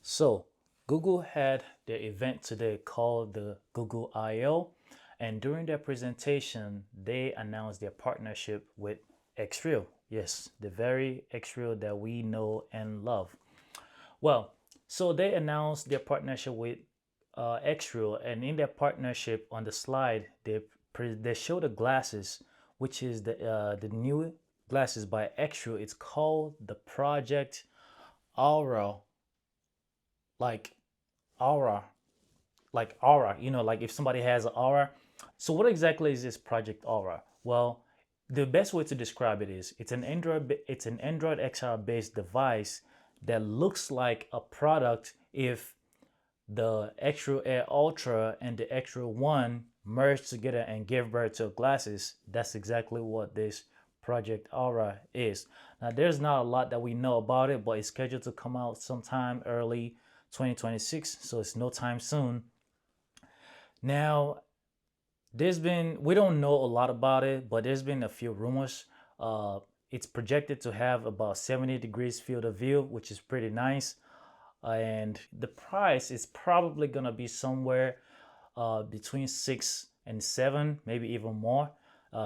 So, Google had their event today called the Google I/O, and during their presentation, they announced their partnership with Xreal. Yes, the very Xreal that we know and love. Well, so they announced their partnership with Xreal, and in their partnership on the slide, they show the glasses, which is the new glasses by Xreal. It's called the Project Aura, like aura, aura, like if somebody has an aura. So what exactly is this Project Aura? Well, the best way to describe it is it's an Android XR based device that looks like a product if the Xreal Air Ultra and the Xreal One merged together and give birth to glasses. That's exactly what this Project Aura is. Now, there's not a lot that we know about it, but it's scheduled to come out sometime early 2026, so it's no time soon. Now, we don't know a lot about it, but there's been a few rumors. It's projected to have about 70 degrees field of view, which is pretty nice. And the price is probably gonna be somewhere between 6 and 7, maybe even more,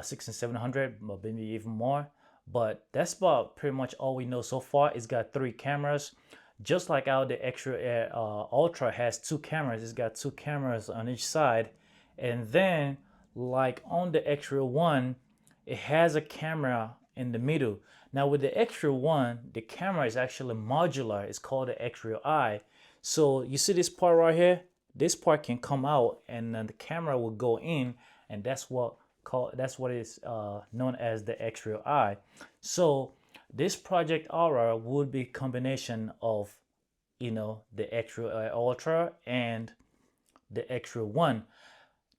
6 and 700, but maybe even more. But that's about pretty much all we know so far. It's got 3 cameras, just like how the Xreal Air Ultra has 2 cameras. It's got 2 cameras on each side, and then like on the Xreal One, it has a camera in the middle. Now with the Xreal One, the camera is actually modular. It's called the Xreal Eye. So you see this part right here? This part can come out, and then the camera will go in, and that's what is known as the Xreal Eye. So this Project Aura would be a combination of the Xreal Eye Ultra and the Xreal One.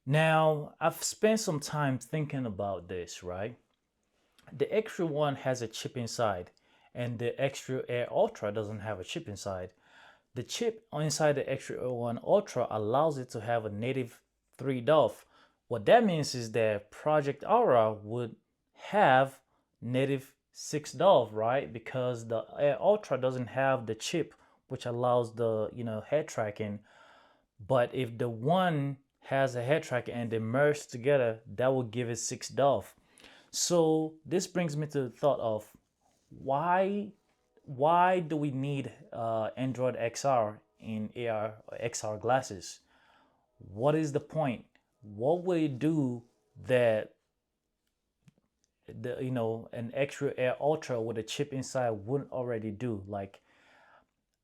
Now, I've spent some time thinking about this, right? The Xreal One has a chip inside, and the Xreal Air Ultra doesn't have a chip inside. The chip inside the Xreal One Ultra allows it to have a native 3 DOF. What that means is that Project Aura would have native 6 DOF, right? Because the Air Ultra doesn't have the chip, which allows the head tracking. But if the one has a head tracker and they merge together, that will give it 6 DOF. So this brings me to the thought of why do we need Android XR in AR or XR glasses? What is the point? What will it do that an Xreal Air Ultra with a chip inside wouldn't already do? Like,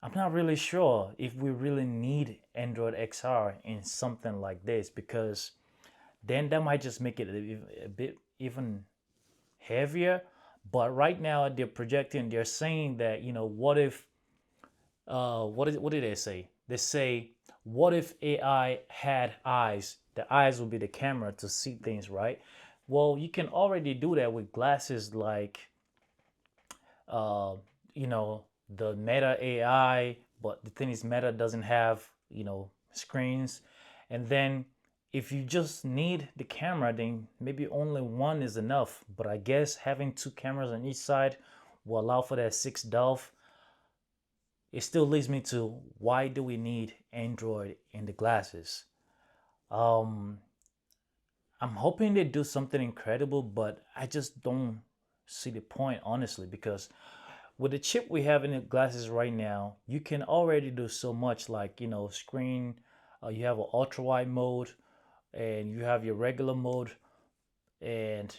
I'm not really sure if we really need Android XR in something like this, because then that might just make it a bit even heavier. But right now they're saying that, what if what did they say? They say, what if AI had eyes? The eyes would be the camera to see things, right? Well, you can already do that with glasses like uh, the Meta AI, but the thing is, Meta doesn't have screens. And then if you just need the camera, then maybe only one is enough. But I guess having 2 cameras on each side will allow for that 6 DOF. It still leads me to, why do we need Android in the glasses? Um, I'm hoping they do something incredible, but I just don't see the point, honestly, because with the chip we have in the glasses right now, you can already do so much, like screen. You have an ultra wide mode, and you have your regular mode, and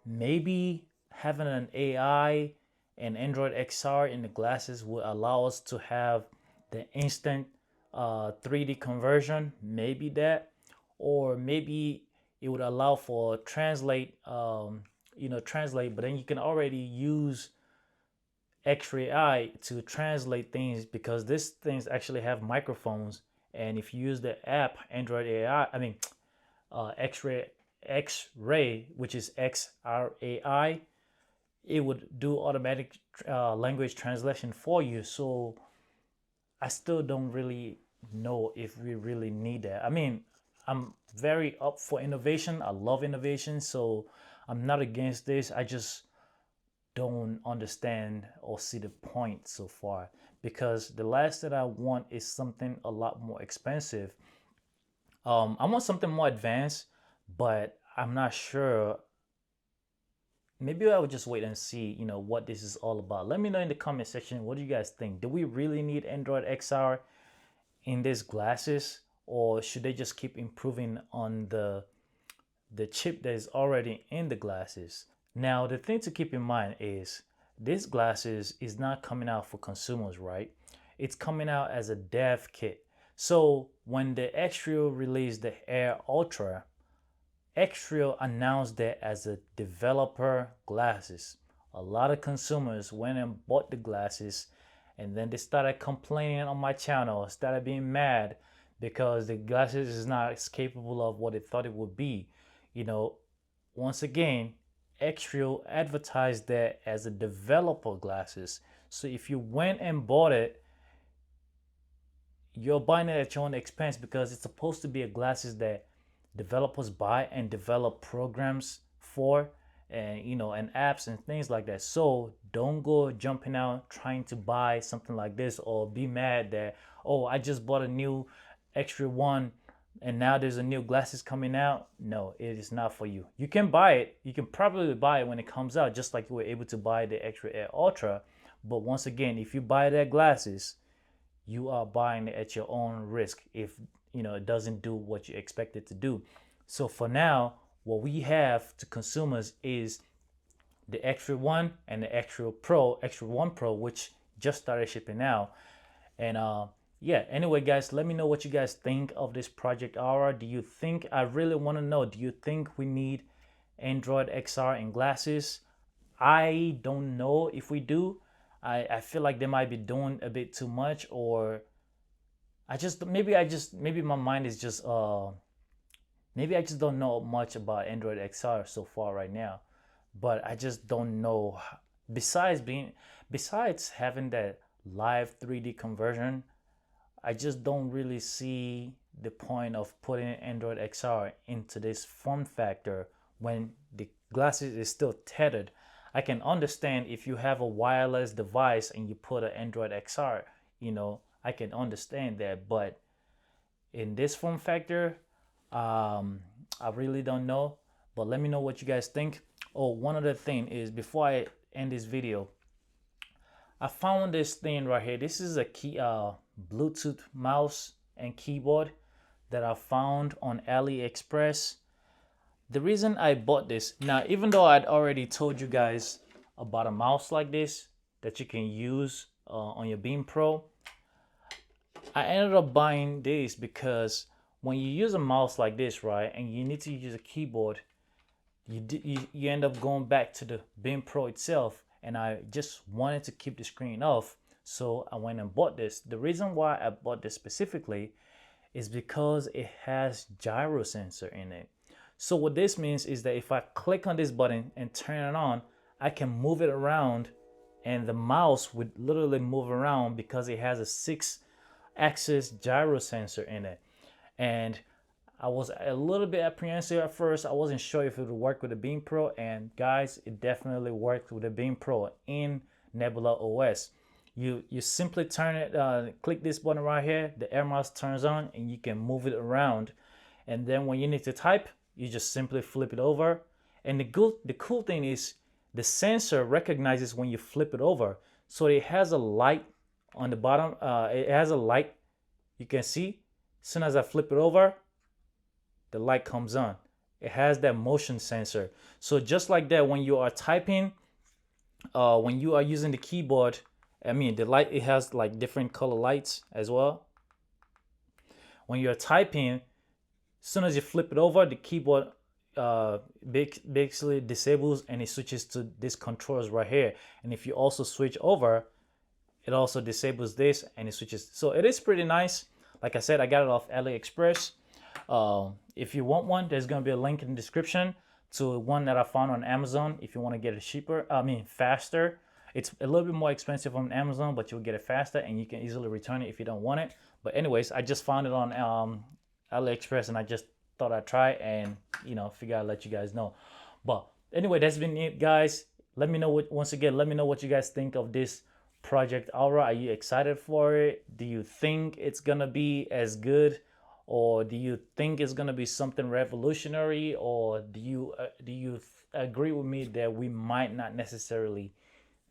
maybe having an AI and Android XR in the glasses will allow us to have the instant 3D conversion. Maybe that, or maybe it would allow for translate, but then you can already use X-Ray to translate things, because these things actually have microphones. And if you use the app Android AI, X-Ray, which is XRAI, it would do automatic language translation for you. So I still don't really know if we really need that. I mean, I'm very up for innovation. I love innovation, so I'm not against this. I just don't understand or see the point so far. because the last that I want is something a lot more expensive. I want something more advanced, but I'm not sure. Maybe I would just wait and see, what this is all about. Let me know in the comment section. What do you guys think? Do we really need Android XR in these glasses, or should they just keep improving on the chip that is already in the glasses? Now, the thing to keep in mind is this glasses is not coming out for consumers, right? It's coming out as a dev kit. So when the Xreal released the Air Ultra, Xreal announced that as a developer glasses. A lot of consumers went and bought the glasses, and then they started complaining on my channel, started being mad because the glasses is not as capable of what they thought it would be. Once again, Xreal advertised that as a developer glasses. So if you went and bought it, you're buying it at your own expense, because it's supposed to be a glasses that developers buy and develop programs for, and apps and things like that. So don't go jumping out trying to buy something like this, or be mad that, oh, I just bought a new extra one and now there's a new glasses coming out. No, it is not for you. You can buy it. You can probably buy it when it comes out, just like you were able to buy the Xreal Air Ultra. But once again, if you buy that glasses, you are buying it at your own risk if it doesn't do what you expect it to do. So for now, what we have to consumers is the Xreal 1 and the Xreal 1 Pro, which just started shipping now. And yeah, anyway, guys, let me know what you guys think of this Project Aura. Do you think, I really want to know, do you think we need Android XR in glasses? I don't know if we do. I feel like they might be doing a bit too much, or maybe my mind is just maybe I just don't know much about Android XR so far right now. But I just don't know. Besides having that live 3D conversion, I just don't really see the point of putting Android XR into this form factor when the glasses is still tethered. I can understand if you have a wireless device and you put an Android XR, I can understand that. But in this form factor, I really don't know. But let me know what you guys think. Oh, one other thing is, before I end this video, I found this thing right here. This is a Bluetooth mouse and keyboard that I found on AliExpress. The reason I bought this, now, even though I'd already told you guys about a mouse like this that you can use on your Beam Pro, I ended up buying this because when you use a mouse like this, right, and you need to use a keyboard, you end up going back to the Beam Pro itself, and I just wanted to keep the screen off, so I went and bought this. The reason why I bought this specifically is because it has gyro sensor in it. So what this means is that if I click on this button and turn it on, I can move it around, and the mouse would literally move around because it has a 6-axis gyro sensor in it. And I was a little bit apprehensive at first. I wasn't sure if it would work with the Beam Pro, and guys, it definitely worked with the Beam Pro in Nebula OS. You simply turn it, click this button right here, the air mouse turns on, and you can move it around. And then when you need to type, you just simply flip it over. And the cool thing is, the sensor recognizes when you flip it over. So it has a light on the bottom. It has a light, you can see. As soon as I flip it over, the light comes on. It has that motion sensor. So just like that, when you are typing, when you are using the keyboard, the light, it has like different color lights as well. When you're typing, as soon as you flip it over, the keyboard basically disables, and it switches to this controls right here. And if you also switch over, it also disables this and it switches. So it is pretty nice. Like I said, I got it off AliExpress. If you want one, there's going to be a link in the description to one that I found on Amazon. If you want to get it faster. It's a little bit more expensive on Amazon, but you'll get it faster, and you can easily return it if you don't want it. But anyways, I just found it on AliExpress, and I just thought I'd try and figure I'd let you guys know. But anyway, that's been it, guys. Let me know let me know what you guys think of this Project Aura, are you excited for it? Do you think it's gonna be as good, or do you think it's gonna be something revolutionary, or do you agree with me that we might not necessarily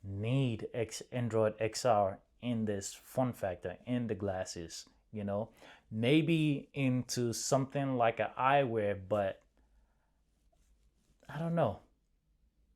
need Android XR in this fun factor in the glasses? You know, maybe into something like an eyewear, but I don't know.